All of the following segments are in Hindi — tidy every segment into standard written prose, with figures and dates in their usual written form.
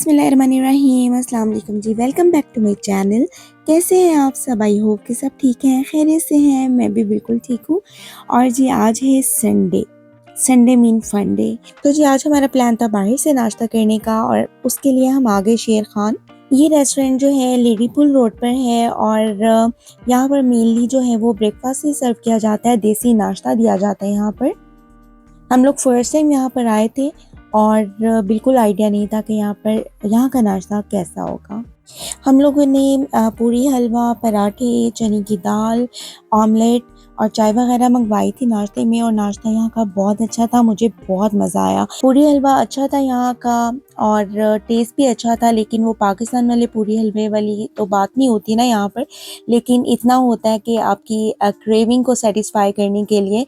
बिस्मिल्लाहिर्रहमानिर्रहीम, अस्सलाम वालेकुम जी। Welcome back to my channel. कैसे हैं आप सब? आई होप कि सब ठीक हैं, खैरियत से हैं। मैं भी बिल्कुल ठीक हूँ। और जी आज है Sunday. Sunday mean fun day. तो जी आज हमारा प्लान था बाहर से नाश्ता करने का और उसके लिए हम आ गए शेर खान। ये रेस्टोरेंट जो है लेडी पुल रोड पर है और यहाँ पर मेनली जो है वो ब्रेकफास्ट ही सर्व किया जाता है, देसी नाश्ता दिया जाता है यहाँ पर। हम लोग फर्स्ट टाइम यहाँ पर आए थे और बिल्कुल आइडिया नहीं था कि यहाँ का नाश्ता कैसा होगा। हम लोगों ने पूरी, हलवा, पराठे, चने की दाल, ऑमलेट और चाय वगैरह मंगवाई थी नाश्ते में और नाश्ता यहाँ का बहुत अच्छा था। मुझे बहुत मज़ा आया। पूरी हलवा अच्छा था यहाँ का और टेस्ट भी अच्छा था, लेकिन वो पाकिस्तान वाले पूरी हलवे वाली तो बात नहीं होती ना यहाँ पर। लेकिन इतना होता है कि आपकी क्रेविंग को सेटिस्फाई करने के लिए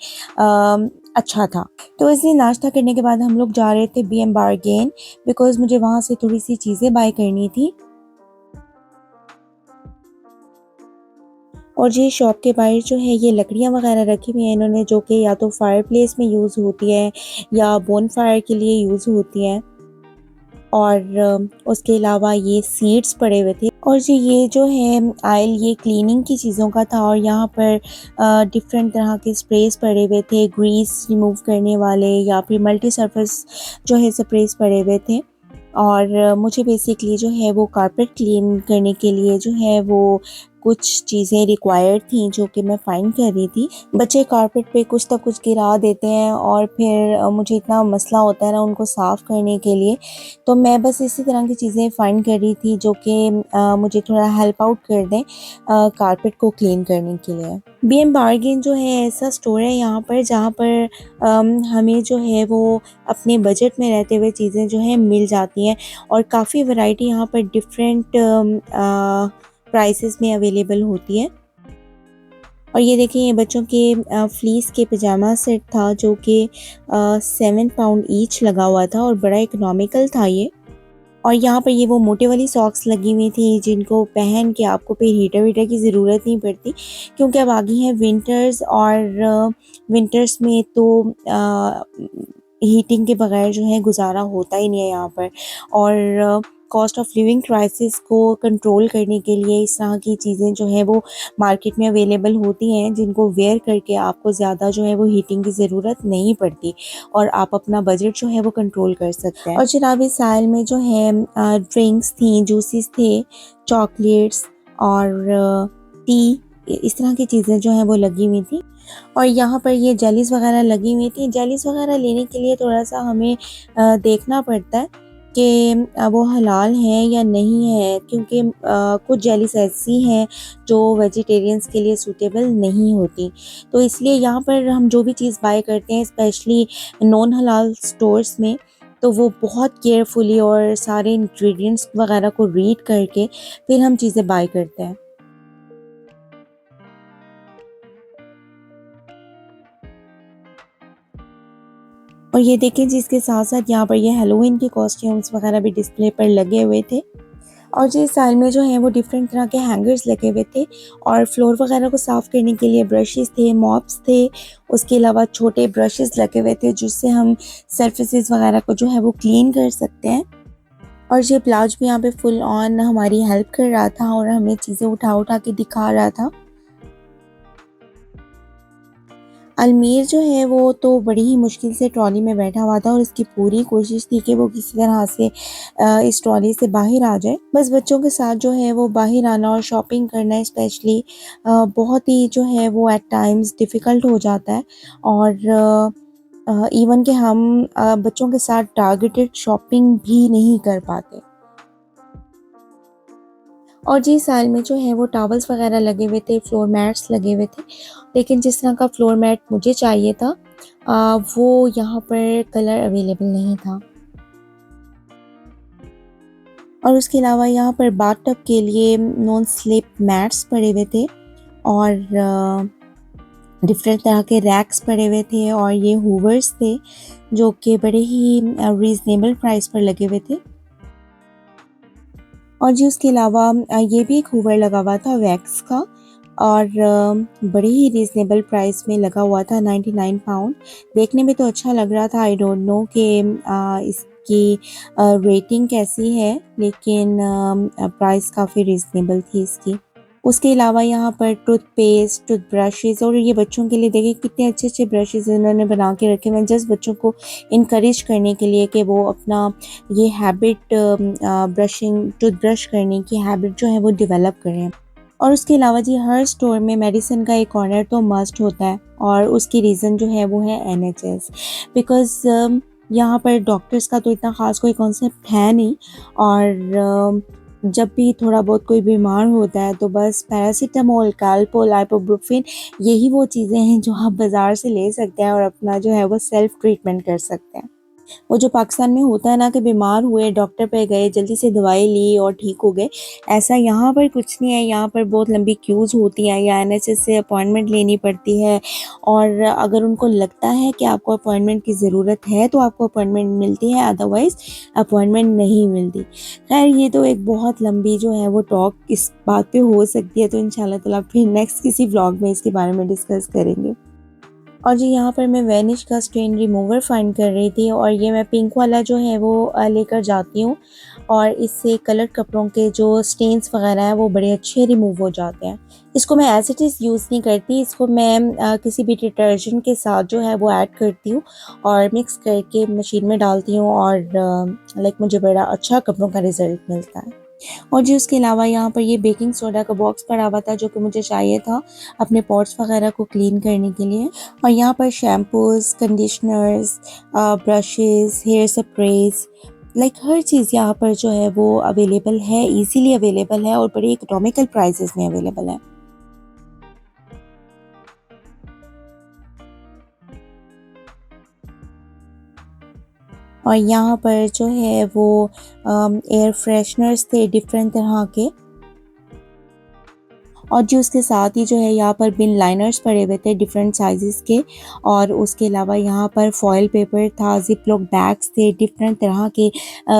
अच्छा था। तो इसलिए नाश्ता करने के बाद हम लोग जा रहे थे BM बार्गेन, बिकॉज मुझे वहाँ से थोड़ी सी चीज़ें बाय करनी थी। और ये शॉप के बाहर जो है ये लकड़ियाँ वगैरह रखी हुई हैं इन्होंने, जो कि या तो फायर प्लेस में यूज़ होती है या बोन फायर के लिए यूज़ होती हैं। और उसके अलावा ये सीड्स पड़े हुए थे। और ये जो है आयल ये क्लीनिंग की चीज़ों का था और यहाँ पर डिफरेंट तरह के स्प्रेस पड़े हुए थे, ग्रीस रिमूव करने वाले या फिर मल्टी सरफेस जो है स्प्रेस पड़े हुए थे। और मुझे बेसिकली जो है वो कारपेट क्लीन करने के लिए जो है वो कुछ चीज़ें रिक्वायर्ड थी जो कि मैं फाइंड कर रही थी। बच्चे कारपेट पे कुछ तो कुछ गिरा देते हैं और फिर मुझे इतना मसला होता है ना उनको साफ़ करने के लिए। तो मैं बस इसी तरह की चीज़ें फाइंड कर रही थी जो कि मुझे थोड़ा हेल्प आउट कर दें कारपेट को क्लीन करने के लिए। BM बार्गेन जो है ऐसा स्टोर है यहाँ पर जहाँ पर हमें जो है वो अपने बजट में रहते हुए चीज़ें जो है मिल जाती हैं और काफ़ी वैरायटी यहाँ पर डिफरेंट प्राइसेस में अवेलेबल होती है। और ये देखें, ये बच्चों के फ्लीस के पजामा सेट था जो कि 7 पाउंड ईच लगा हुआ था और बड़ा इकोनॉमिकल था ये। और यहाँ पर ये वो मोटे वाली सॉक्स लगी हुई थी जिनको पहन के आपको फिर हीटर वीटर की ज़रूरत नहीं पड़ती, क्योंकि अब आ गई हैं विंटर्स और विंटर्स में तो हीटिंग के बगैर जो है गुजारा होता ही नहीं है यहाँ पर। और कॉस्ट ऑफ लिविंग क्राइसिस को कंट्रोल करने के लिए इस तरह की चीज़ें जो है वो मार्केट में अवेलेबल होती हैं जिनको वेयर करके आपको ज़्यादा जो है वो हीटिंग की ज़रूरत नहीं पड़ती और आप अपना बजट जो है वो कंट्रोल कर सकते हैं। और जनाब इस साल में जो है ड्रिंक्स थी, जूसेस थे, चॉकलेट्स और टी, इस तरह की चीज़ें जो हैं वो लगी हुई थी। और यहाँ पर ये जेलीज़ वगैरह लगी हुई थी। जेलीज़ वगैरह लेने के लिए थोड़ा सा हमें देखना पड़ता है कि वो हलाल हैं या नहीं है, क्योंकि कुछ जेलीज़ ऐसी हैं जो वेजिटेरियंस के लिए सूटेबल नहीं होती। तो इसलिए यहाँ पर हम जो भी चीज़ बाय करते हैं स्पेशली नॉन हलाल स्टोर्स में, तो वो बहुत केयरफुली और सारे इंग्रेडिएंट्स वगैरह को रीड करके फिर हम चीज़ें बाय करते हैं। और ये देखें जी, इसके साथ साथ यहाँ पर ये हैलोवीन के कॉस्ट्यूम्स वगैरह भी डिस्प्ले पर लगे हुए थे। और जी इस साल में जो है वो डिफरेंट तरह के हैंगर्स लगे हुए थे और फ्लोर वगैरह को साफ़ करने के लिए ब्रशेस थे, मॉप्स थे। उसके अलावा छोटे ब्रशेस लगे हुए थे जिससे हम सरफेसेस वगैरह को जो है वो क्लीन कर सकते हैं। और ये ब्लाउज भी यहाँ पे फुल ऑन हमारी हेल्प कर रहा था और हमें चीज़ें उठा उठा के दिखा रहा था। अलमीर जो है वो तो बड़ी ही मुश्किल से ट्रॉली में बैठा हुआ था और इसकी पूरी कोशिश थी कि वो किसी तरह से इस ट्रॉली से बाहर आ जाए। बस बच्चों के साथ जो है वो बाहर आना और शॉपिंग करना स्पेशली बहुत ही जो है वो एट टाइम्स डिफ़िकल्ट हो जाता है। और इवन कि हम बच्चों के साथ टारगेटेड शॉपिंग भी नहीं कर पाते। और जी साल में जो है वो टॉवल्स वगैरह लगे हुए थे, फ्लोर मैट्स लगे हुए थे, लेकिन जिस तरह का फ्लोर मैट मुझे चाहिए था वो यहाँ पर कलर अवेलेबल नहीं था। और उसके अलावा यहाँ पर बाथटब के लिए नॉन स्लिप मैट्स पड़े हुए थे और डिफरेंट तरह के रैक्स पड़े हुए थे और ये हूवर्स थे जो कि बड़े ही रीज़नेबल प्राइस पर लगे हुए थे। और जी उसके अलावा ये भी एक हूवर लगा हुआ था वैक्स का और बड़े ही रीज़नेबल प्राइस में लगा हुआ था, 99 पाउंड। देखने में तो अच्छा लग रहा था, आई डोंट नो कि कि रेटिंग कैसी है, लेकिन प्राइस काफ़ी रीज़नेबल थी इसकी। उसके अलावा यहाँ पर टूथपेस्ट, टूथब्रशेज़ और ये बच्चों के लिए देखिए कितने अच्छे-अच्छे ब्रशेज़ इन्होंने बना के रखे हुए हैं जस्ट बच्चों को इनकरेज करने के लिए कि वो अपना ये हैबिट ब्रशिंग टूथब्रश करने की हैबिट जो है वो डेवलप करें। और उसके अलावा जी हर स्टोर में मेडिसिन का एक कॉर्नर तो मस्ट होता है और उसकी रीज़न जो है वो है एनएचएस बिकॉज़ यहाँ पर डॉक्टर्स का तो इतना ख़ास कोई कॉन्सेप्ट है नहीं और जब भी थोड़ा बहुत कोई बीमार होता है तो बस पैरासिटामोल, कैलपोल, आइबुप्रोफेन यही वो चीज़ें हैं जो आप बाज़ार से ले सकते हैं और अपना जो है वो सेल्फ ट्रीटमेंट कर सकते हैं। वो जो पाकिस्तान में होता है ना कि बीमार हुए, डॉक्टर पे गए, जल्दी से दवाई ली और ठीक हो गए, ऐसा यहाँ पर कुछ नहीं है। यहाँ पर बहुत लंबी क्यूज़ होती हैं या एनएचएस से अपॉइंटमेंट लेनी पड़ती है और अगर उनको लगता है कि आपको अपॉइंटमेंट की ज़रूरत है तो आपको अपॉइंटमेंट मिलती है, अदरवाइज़ अपॉइंटमेंट नहीं मिलती। खैर ये तो एक बहुत लंबी जो है वो टॉक इस बात पे हो सकती है, तो इंशाल्लाह ताला फिर नेक्स्ट किसी व्लॉग में इसके बारे में डिस्कस करेंगे। और जी यहाँ पर मैं वैनिश का स्टेन रिमूवर फाइंड कर रही थी और ये मैं पिंक वाला जो है वो लेकर जाती हूँ और इससे कलर कपड़ों के जो स्टेन्स वगैरह हैं वो बड़े अच्छे रिमूव हो जाते हैं। इसको मैं एज इट इज़ यूज़ नहीं करती, इसको मैं किसी भी डिटर्जेंट के साथ जो है वो ऐड करती हूँ और मिक्स करके मशीन में डालती हूँ और लाइक मुझे बड़ा अच्छा कपड़ों का रिज़ल्ट मिलता है। और जी उसके अलावा यहाँ पर ये बेकिंग सोडा का बॉक्स पड़ा हुआ था जो कि मुझे चाहिए था अपने पॉट्स वगैरह को क्लीन करने के लिए। और यहाँ पर shampoos, conditioners, brushes, hair sprays like हर चीज़ यहाँ पर जो है वो अवेलेबल है, ईज़िली अवेलेबल है और बड़ी इकोनॉमिकल प्राइसेस में अवेलेबल है। और यहाँ पर जो है वो एयर फ्रेशनर्स थे डिफरेंट तरह के और जो उसके साथ ही जो है यहाँ पर बिन लाइनर्स पड़े हुए थे डिफरेंट साइज़ेस के और उसके अलावा यहाँ पर फॉयल पेपर था, ज़िप-लॉक बैग्स थे, डिफरेंट तरह के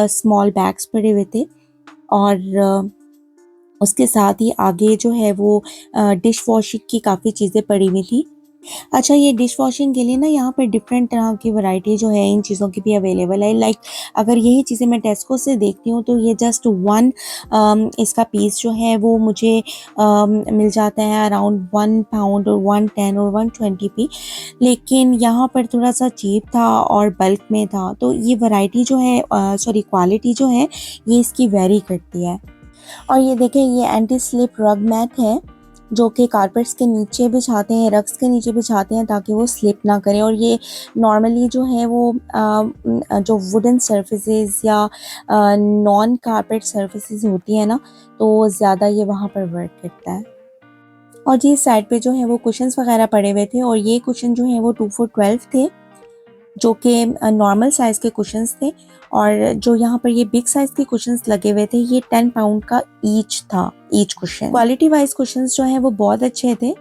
स्मॉल बैग्स पड़े हुए थे और उसके साथ ही आगे जो है वो डिश वॉशिंग की काफ़ी चीज़ें पड़ी हुई थी। अच्छा ये डिश वॉशिंग के लिए ना यहाँ पर डिफरेंट तरह की वैरायटी जो है इन चीज़ों की भी अवेलेबल है। लाइक अगर यही चीज़ें मैं टेस्को से देखती हूँ तो ये जस्ट वन इसका पीस जो है वो मुझे मिल जाता है अराउंड 1 पाउंड और 110 और 120 पे, लेकिन यहाँ पर थोड़ा सा चीप था और बल्क में था तो ये वैरायटी जो है सॉरी क्वालिटी जो है ये इसकी वेरी करती है। और ये देखें ये एंटी स्लिप रग मैट है जो कि कारपेट्स के नीचे बिछाते हैं, रग्स के नीचे बिछाते हैं ताकि वो स्लिप ना करे और ये नॉर्मली जो है वो जो वुडन सर्फेसेस या नॉन कारपेट सर्फेसेस होती है ना तो ज़्यादा ये वहाँ पर वर्क करता है। और जी इस साइड पे जो है वो कुशन्स वगैरह पड़े हुए थे और ये कुशन जो है वो 2 फॉर 12 थे जो कि नॉर्मल साइज़ के कुशन्स थे और जो यहाँ पर ये बिग साइज़ के कुशन्स लगे हुए थे ये 10 पाउंड का ईच था, each cushion. Quality wise cushions जो हैं वो बहुत अच्छे थे,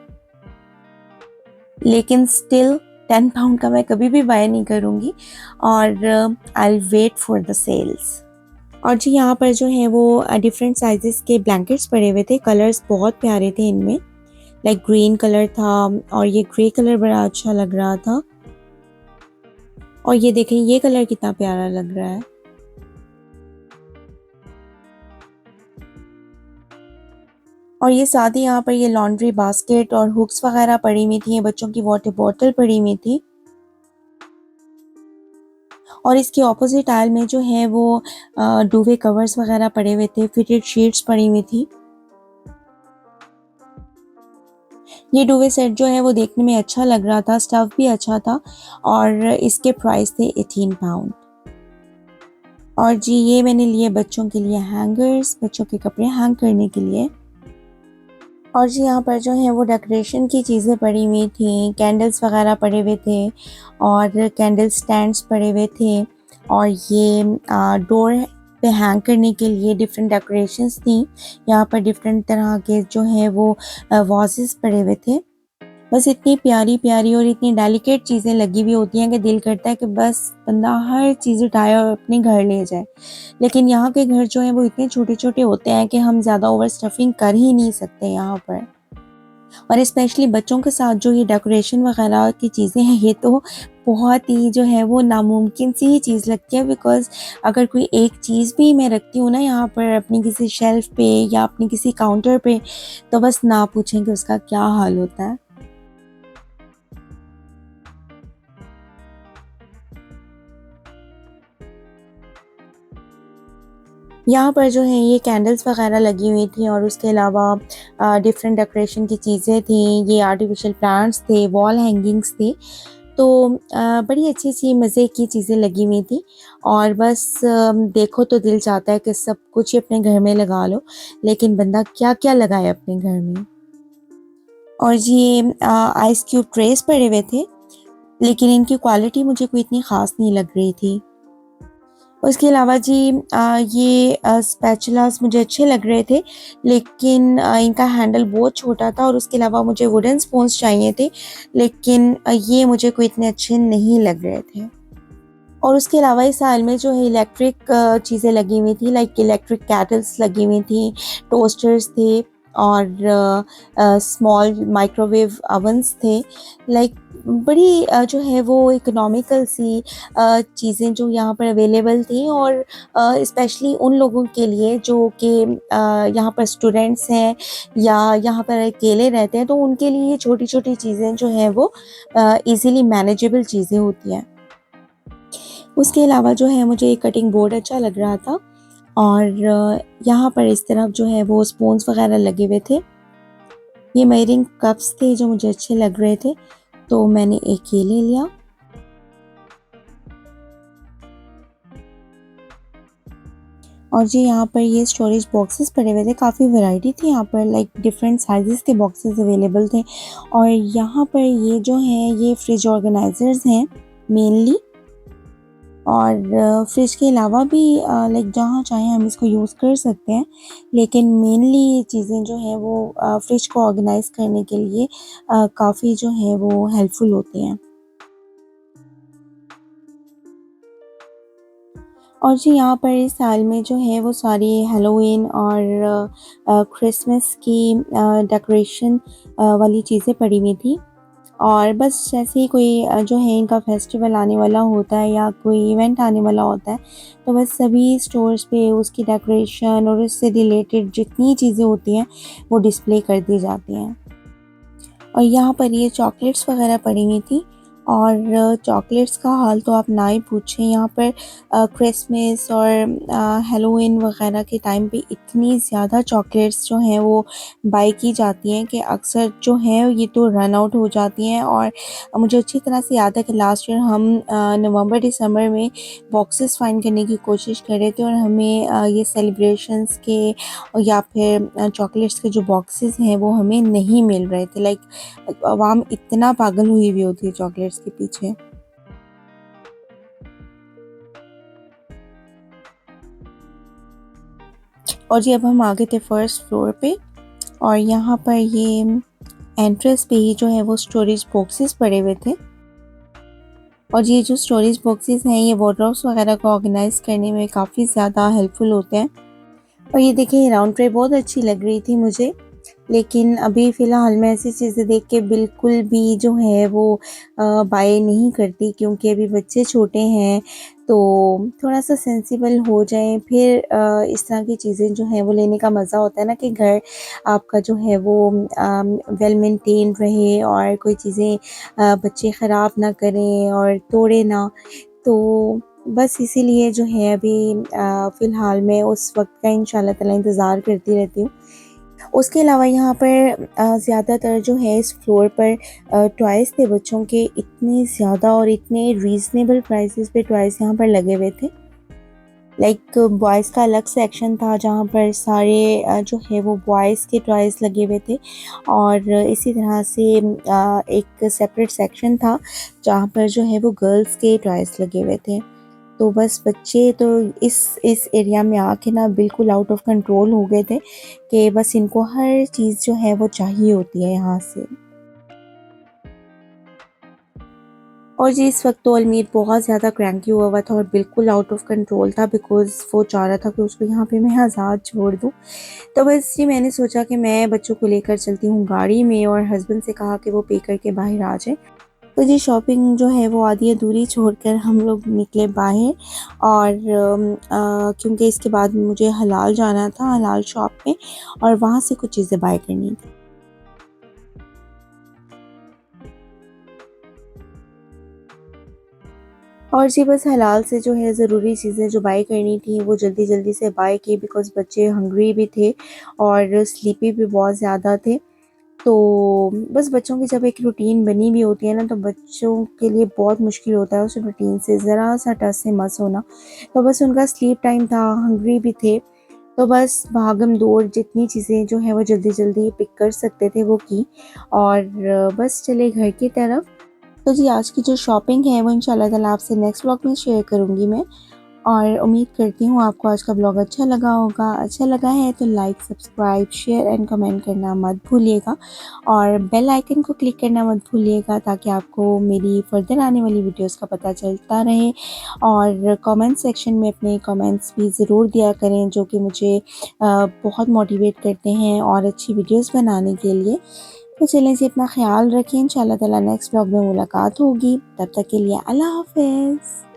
लेकिन स्टिल 10 पाउंड का मैं कभी भी बाय नहीं करूँगी और I will wait for the sales. और जी यहाँ पर जो है वो डिफरेंट साइजेस के ब्लैंकेट्स पड़े हुए थे, कलर्स बहुत प्यारे थे इनमें, लाइक ग्रीन कलर था और ये ग्रे कलर बड़ा अच्छा लग रहा था और ये देखें ये कलर कितना प्यारा लग रहा है। और ये साथ ही यहाँ पर ये लॉन्ड्री बास्केट और हुक्स वगैरह पड़ी हुई थी, बच्चों की वाटर बॉटल पड़ी हुई थी और इसके ऑपोजिट आयल में जो है वो डुवे कवर्स वगैरह पड़े हुए थे, फिटेड शीट्स पड़ी हुई थी। ये डुवे सेट जो है वो देखने में अच्छा लग रहा था, स्टफ भी अच्छा था और इसके प्राइस थे 18 पाउंड। और जी ये मैंने लिए बच्चों के लिए हैंगर्स, बच्चों के कपड़े हैंग करने के लिए। और जी यहाँ पर जो है वो डेकोरेशन की चीज़ें पड़ी हुई थी, कैंडल्स वगैरह पड़े हुए थे और कैंडल स्टैंड्स पड़े हुए थे और ये डोर पे हैंग करने के लिए डिफरेंट डेकोरेशंस थी। यहाँ पर डिफरेंट तरह के जो है वो वाजेस पड़े हुए थे। बस इतनी प्यारी प्यारी और इतनी डेलिकेट चीज़ें लगी हुई होती हैं कि दिल करता है कि बस बंदा हर चीज़ उठाए और अपने घर ले जाए, लेकिन यहाँ के घर जो हैं वो इतने छोटे छोटे होते हैं कि हम ज़्यादा ओवर स्टफिंग कर ही नहीं सकते यहाँ पर। और स्पेशली बच्चों के साथ जो ये डेकोरेशन वगैरह की चीज़ें हैं, ये तो बहुत ही जो है वो नामुमकिन सी ही चीज़ लगती है, बिकॉज़ अगर कोई एक चीज़ भी मैं रखती हूँ ना यहाँ पर अपनी किसी शेल्फ़ पे या अपनी किसी काउंटर पे, तो बस ना पूछें कि उसका क्या हाल होता है। यहाँ पर जो है ये कैंडल्स वगैरह लगी हुई थी और उसके अलावा डिफरेंट डेकोरेशन की चीज़ें थीं, ये आर्टिफ़िशियल प्लांट्स थे, वॉल हैंगिंग्स थी। तो बड़ी अच्छी-अच्छी मज़े की चीज़ें लगी हुई थी और बस देखो तो दिल चाहता है कि सब कुछ ही अपने घर में लगा लो, लेकिन बंदा क्या-क्या लगाए अपने घर में। और ये आइस क्यूब ट्रेस पड़े हुए थे, लेकिन इनकी क्वालिटी मुझे कोई इतनी ख़ास नहीं लग रही थी। उसके अलावा जी ये स्पैचुलास मुझे अच्छे लग रहे थे, लेकिन इनका हैंडल बहुत छोटा था और उसके अलावा मुझे वुडन स्पून्स चाहिए थे, लेकिन ये मुझे कोई इतने अच्छे नहीं लग रहे थे। और उसके अलावा इस आयल में जो है इलेक्ट्रिक चीज़ें लगी हुई थी, लाइक इलेक्ट्रिक केटल्स लगी हुई थी, टोस्टर्स थे और स्मॉल माइक्रोवेव ओवन्स थे। लाइक बड़ी जो है वो इकोनॉमिकल सी चीज़ें जो यहाँ पर अवेलेबल थी और स्पेशली उन लोगों के लिए जो कि यहाँ पर स्टूडेंट्स हैं या यहाँ पर अकेले रहते हैं, तो उनके लिए ये छोटी-छोटी चीज़ें जो हैं वो ईज़िली मैनेजेबल चीज़ें होती हैं। उसके अलावा जो है मुझे कटिंग बोर्ड अच्छा लग रहा था और यहाँ पर इस तरफ जो है वो स्पून्स वगैरह लगे हुए थे। ये मेयरिंग कप्स थे जो मुझे अच्छे लग रहे थे, तो मैंने एक ये ले लिया। और जी यहाँ पर ये स्टोरेज बॉक्सेस पड़े हुए थे, काफ़ी वैरायटी थी यहाँ पर, लाइक डिफरेंट साइज़ेस के बॉक्सेस अवेलेबल थे। और यहाँ पर ये जो हैं ये फ्रिज ऑर्गेनाइज़र्स हैं मेनली, और फ्रिज के अलावा भी लाइक जहाँ चाहें हम इसको यूज़ कर सकते हैं, लेकिन मेनली ये चीज़ें जो हैं वो फ्रिज को ऑर्गेनाइज़ करने के लिए काफ़ी जो है वो हेल्पफुल होती हैं। और जी यहाँ पर इस साल में जो है वो सारी हैलोवीन और क्रिसमस की डेकोरेशन वाली चीज़ें पड़ी हुई थी। और बस जैसे ही कोई जो है इनका फेस्टिवल आने वाला होता है या कोई इवेंट आने वाला होता है, तो बस सभी स्टोर्स पे उसकी डेकोरेशन और उससे रिलेटेड जितनी चीज़ें होती हैं, वो डिस्प्ले कर दी जाती हैं। और यहाँ पर ये चॉकलेट्स वगैरह पड़ी हुई थी और चॉकलेट्स का हाल तो आप ना ही पूछें। यहाँ पर क्रिसमस और हैलोवीन वगैरह के टाइम पे इतनी ज़्यादा चॉकलेट्स जो हैं वो बाय की जाती हैं कि अक्सर जो हैं ये तो रन आउट हो जाती हैं। और मुझे अच्छी तरह से याद है कि लास्ट ईयर हम नवंबर दिसंबर में बॉक्सेस फाइंड करने की कोशिश कर रहे थे और हमें ये सेलिब्रेशंस के या फिर चॉकलेट्स के जो बॉक्सेस हैं वो हमें नहीं मिल रहे थे। लाइक अवाम इतना पागल हुई हुई होती है चॉकलेट्स के पीछे। और जी अब हम आ गए थे फर्स्ट फ्लोर पे और यहाँ पर ये एंट्रेंस पे ही जो है वो स्टोरेज बॉक्सेस पड़े हुए थे। और ये जो स्टोरेज बॉक्सेस हैं ये वार्डरोब्स वगैरह को ऑर्गेनाइज करने में काफ़ी ज़्यादा हेल्पफुल होते हैं। और ये देखिए राउंड ट्रे बहुत अच्छी लग रही थी मुझे, लेकिन अभी फ़िलहाल मैं ऐसी चीज़ें देख के बिल्कुल भी जो है वो बाय नहीं करती, क्योंकि अभी बच्चे छोटे हैं, तो थोड़ा-सा सेंसिबल हो जाएँ फिर इस तरह की चीज़ें जो हैं वो लेने का मज़ा होता है ना कि घर आपका जो है वो वेल मेंटेन्ड रहे और कोई चीज़ें बच्चे ख़राब ना करें और तोड़े ना। तो बस इसीलिए जो है अभी फ़िलहाल मैं उस वक़्त का इंशाल्लाह ताला इंतज़ार करती रहती हूँ। उसके अलावा यहाँ पर ज़्यादातर जो है इस फ्लोर पर टॉयज़ थे बच्चों के, इतने ज़्यादा और इतने रीज़नेबल प्राइसेस पे टॉयज़ यहाँ पर लगे हुए थे। लाइक बॉयज़ का अलग सेक्शन था जहाँ पर सारे जो है वो बॉयज़ के टॉयज़ लगे हुए थे और इसी तरह से एक सेपरेट सेक्शन था जहाँ पर जो है वो गर्ल्स के टॉयज़ लगे हुए थे। तो बस बच्चे तो इस एरिया में आके ना बिल्कुल आउट ऑफ कंट्रोल हो गए थे कि बस इनको हर चीज़ जो है वो चाहिए होती है यहाँ से। और जी इस वक्त तो अलमीर बहुत ज़्यादा क्रैंकी हुआ हुआ था और बिल्कुल आउट ऑफ कंट्रोल था, बिकॉज़ वो चाह रहा था कि उसको यहाँ पे मैं आज़ाद छोड़ दूँ। तो बस जी मैंने सोचा कि मैं बच्चों को लेकर चलती हूँ गाड़ी में और हस्बैंड से कहा कि वो पे करके बाहर आ जाएँ। तो जी शॉपिंग जो है वो आधी अधूरी छोड़कर हम लोग निकले बाहर और क्योंकि इसके बाद मुझे हलाल जाना था, हलाल शॉप में, और वहाँ से कुछ चीज़ें बाय करनी थी। और जी बस हलाल से जो है ज़रूरी चीज़ें जो बाय करनी थी वो जल्दी-जल्दी से बाय की, बिकॉज़ बच्चे हंग्री भी थे और स्लीपी भी बहुत ज़्यादा थे। तो बस बच्चों की जब एक रूटीन बनी भी होती है ना, तो बच्चों के लिए बहुत मुश्किल होता है उस रूटीन से ज़रा-सा टस से मस होना। तो बस उनका स्लीप टाइम था, हंग्री भी थे, तो बस भागम-दौड़ जितनी चीज़ें जो हैं वो जल्दी-जल्दी पिक कर सकते थे वो की और बस चले घर की तरफ। तो जी आज की जो शॉपिंग है वो इंशाल्लाह ताला आपसे नेक्स्ट व्लॉग में शेयर करूँगी मैं, और उम्मीद करती हूँ आपको आज का ब्लॉग अच्छा लगा होगा। अच्छा लगा है तो like, subscribe, share and comment करना मत भूलिएगा और बेल आइकन को क्लिक करना मत भूलिएगा, ताकि आपको मेरी फर्दर आने वाली वीडियोस का पता चलता रहे। और कमेंट सेक्शन में अपने कमेंट्स भी ज़रूर दिया करें, जो कि मुझे बहुत मोटिवेट करते हैं और अच्छी वीडियोस बनाने के लिए। तो चलें जी, अपना ख़्याल रखें। इंशाल्लाह ताला नेक्स्ट व्लॉग में मुलाकात होगी। तब तक के लिए अल्लाह हाफ़िज़।